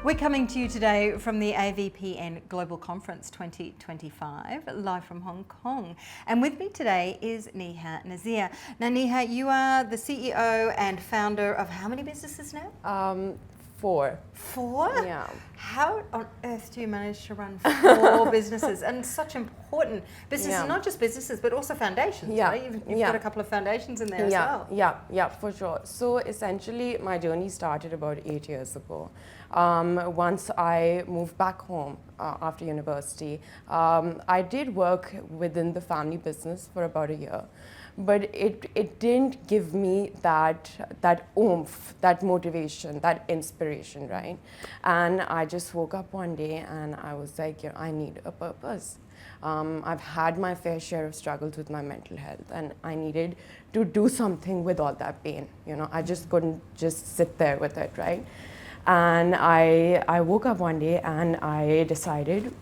We're coming to you today from the AVPN Global Conference 2025, live from Hong Kong. And with me today is Neha Nazir. Now, Neha, you are the CEO and founder of how many businesses now? 4. 4? Yeah. How on earth do you manage to run 4 businesses and such important businesses, Yeah. not just businesses, but also foundations, Yeah. right? You've got a couple of foundations in there as well. Yeah, for sure. So essentially, my journey started about 8 years ago. Once I moved back home after university, I did work within the family business for about a year. But it didn't give me that oomph, that motivation, that inspiration, right? And I just woke up one day and I was like, I need a purpose. I've had my fair share of struggles with my mental health, and I needed to do something with all that pain. I just couldn't just sit there with it, right? And I woke up one day and I decided,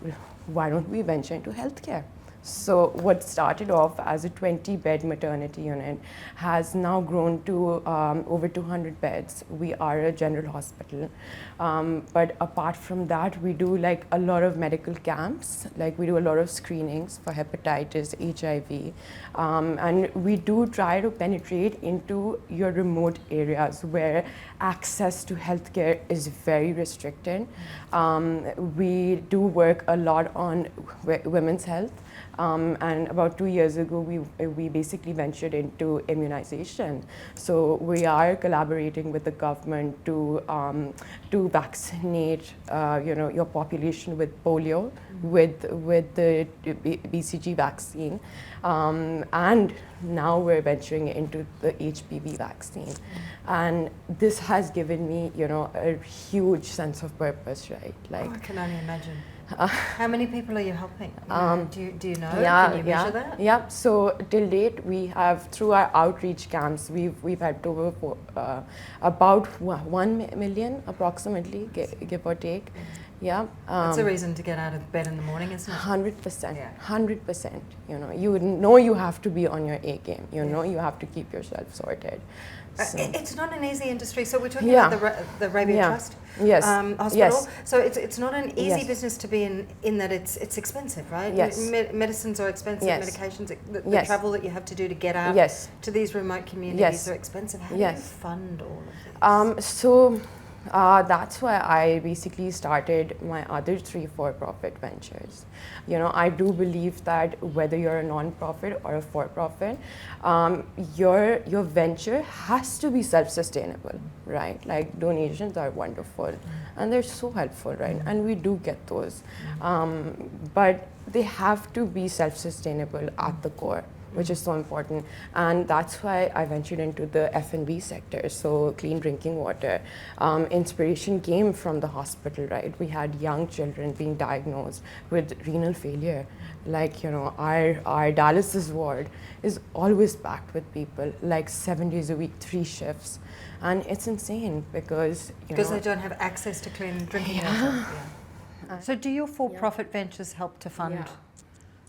why don't we venture into healthcare? So what started off as a 20-bed maternity unit has now grown to over 200 beds. We are a general hospital. But apart from that, we do like a lot of medical camps. Like we do a lot of screenings for hepatitis, HIV. And we do try to penetrate into your remote areas where access to healthcare is very restricted. We do work a lot on women's health. And about 2 years ago, we basically ventured into immunization. So we are collaborating with the government to vaccinate, your population with polio, with the BCG vaccine, and now we're venturing into the HPV vaccine. And this has given me, a huge sense of purpose, right? Like, I can only imagine. How many people are you helping? Do you know? Yeah, Can you measure that? Yeah. So till date, we have through our outreach camps, we've had over about 1 million approximately, give or take. Yeah. That's a reason to get out of bed in the morning, isn't it? 100%. Yeah. 100%. You know you have to be on your A game. You know you have to keep yourself sorted. So. It's not an easy industry. So we're talking about the Arabia Trust Hospital. Yes. So it's not an easy Yes. business to be in that it's expensive, right? Yes. Medicines are expensive. Yes. Medications, the Yes. travel that you have to do to get out Yes. to these remote communities Yes. are expensive. How do Yes. you fund all of this? So that's why I basically started my other 3 for-profit ventures. I do believe that whether you're a non-profit or a for-profit, your venture has to be self-sustainable, right? Like donations are wonderful and they're so helpful, right? And we do get those, but they have to be self-sustainable at the core, which is so important. And that's why I ventured into the F&B sector, so clean drinking water. Inspiration came from the hospital, right? We had young children being diagnosed with renal failure. Like, our dialysis ward is always packed with people, like 7 days a week, 3 shifts. And it's insane because, Because they don't have access to clean drinking water. Yeah. So do your for-profit ventures help to fund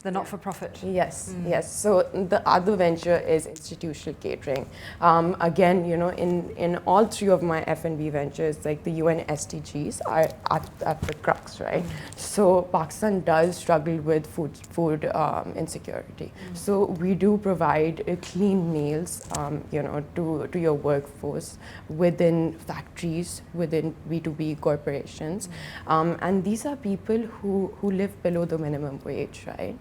the not-for-profit? Yes, yes. So the other venture is institutional catering. Again, in all 3 of my F&B ventures, like the UN SDGs are at the crux, right? So Pakistan does struggle with food insecurity. So we do provide clean meals, to your workforce within factories, within B2B corporations, and these are people who live below the minimum wage, right?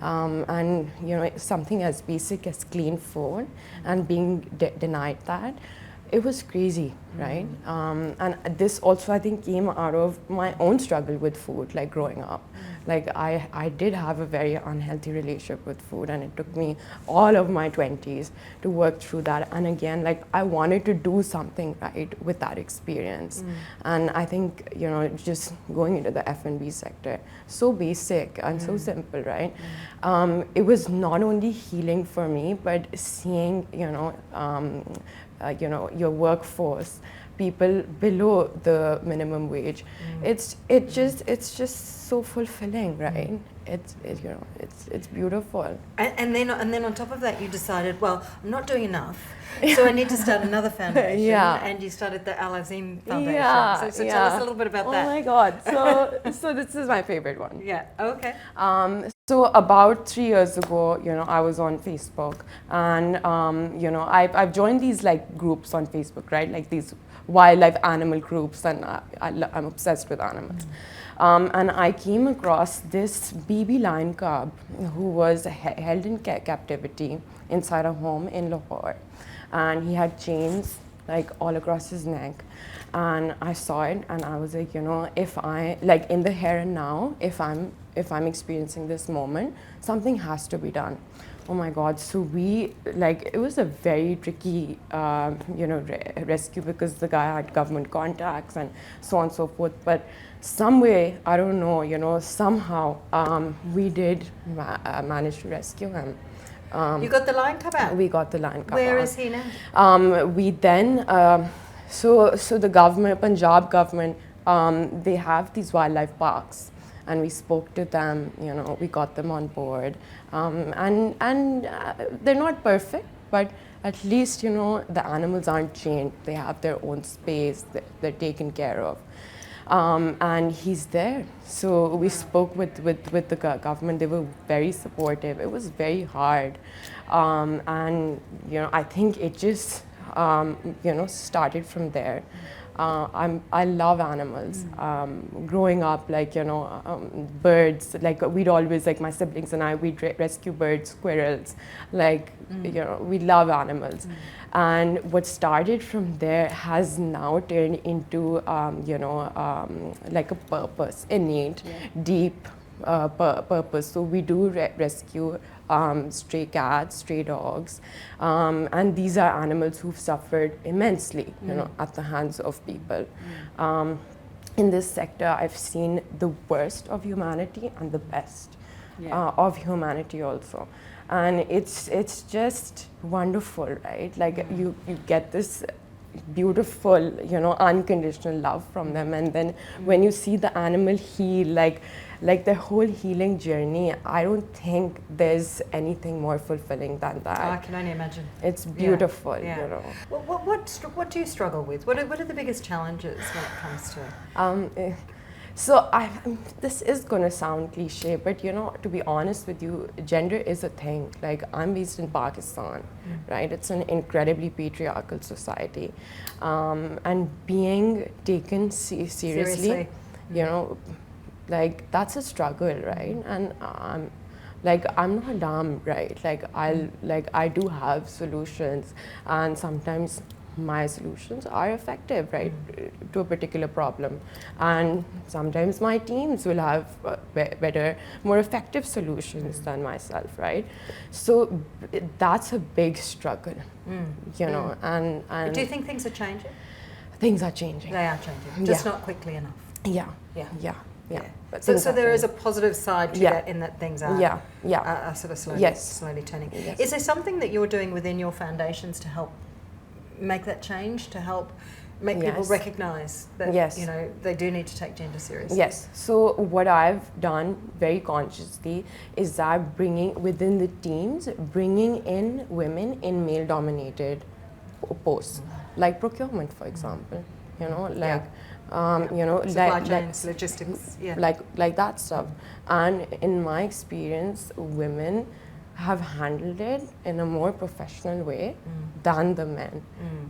And something as basic as clean food and being denied that, it was crazy, right? And this also I think came out of my own struggle with food, like growing up. Like I did have a very unhealthy relationship with food, and it took me all of my 20s to work through that. And again, like I wanted to do something right with that experience. And I think, just going into the F&B sector, so basic and so simple, right? It was not only healing for me, but seeing, your workforce people below the minimum wage. It's just so fulfilling, right? It's beautiful. And then on top of that, you decided, well, I'm not doing enough, so I need to start another foundation. Yeah. And you started the Al Azim Foundation. Yeah, So tell us a little bit about that. Oh my God! So this is my favorite one. Yeah. Okay. So about 3 years ago, I was on Facebook, and I've joined these like groups on Facebook, right? Like these wildlife animal groups, and I'm obsessed with animals. And I came across this baby lion cub who was held in captivity inside a home in Lahore, and he had chains like all across his neck. And I saw it, and I was like, if I like in the here and now, if I'm experiencing this moment, something has to be done. Oh my God! So it was a very tricky, rescue, because the guy had government contacts and so on and so forth. But some way, I don't know, somehow we did manage to rescue him. You got the lion cub out? We got the lion cub Where out. is he now? We then, so the government, Punjab government, they have these wildlife parks, and we spoke to them. We got them on board, and they're not perfect, but at least the animals aren't chained. They have their own space. They're taken care of. And he's there. So we spoke with the government. They were very supportive. It was very hard, and I think it just started from there. I love animals. Growing up, birds. Like we'd always, like my siblings and I, we'd rescue birds, squirrels. We love animals. And what started from there has now turned into, like a purpose, innate, deep purpose. So we do rescue stray cats, stray dogs, and these are animals who've suffered immensely, at the hands of people. In this sector, I've seen the worst of humanity and the best of humanity also. And it's just wonderful, right? Like you get this beautiful, unconditional love from them, and then when you see the animal heal, like their whole healing journey, I don't think there's anything more fulfilling than that. Oh, I can only imagine. It's beautiful, What do you struggle with? What are the biggest challenges when it comes to? So this is gonna sound cliche, but to be honest with you, gender is a thing. Like I'm based in Pakistan, right? It's an incredibly patriarchal society, and being taken seriously, like that's a struggle, right? And I'm not dumb, right? I do have solutions, and sometimes my solutions are effective, right, to a particular problem, and sometimes my teams will have better, more effective solutions than myself, right? So that's a big struggle, and Do you think things are changing? Things are changing. They are changing, just not quickly enough. Yeah. But so there is a positive side to that, in that things are sort of slowly turning. Yes. Is there something that you're doing within your foundations to help make that change, to help make people recognise that they do need to take gender seriously? Yes. So what I've done very consciously is that bringing within the teams, bringing in women in male-dominated posts, like procurement, for example. Supply chains, logistics, like that stuff. And in my experience, women have handled it in a more professional way than the men.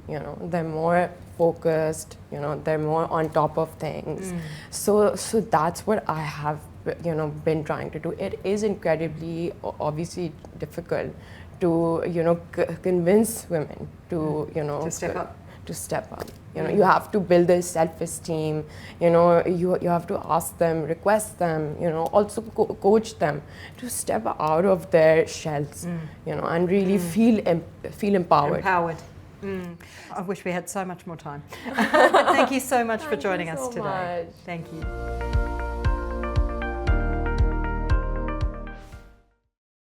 They're more focused, they're more on top of things. So that's what I have been trying to do. It is incredibly obviously difficult to convince women to to step up. You have to build their self-esteem. You have to ask them, request them. Also coach them to step out of their shells. And really feel empowered. I wish we had so much more time. But thank you so much for joining us today. Much. Thank you.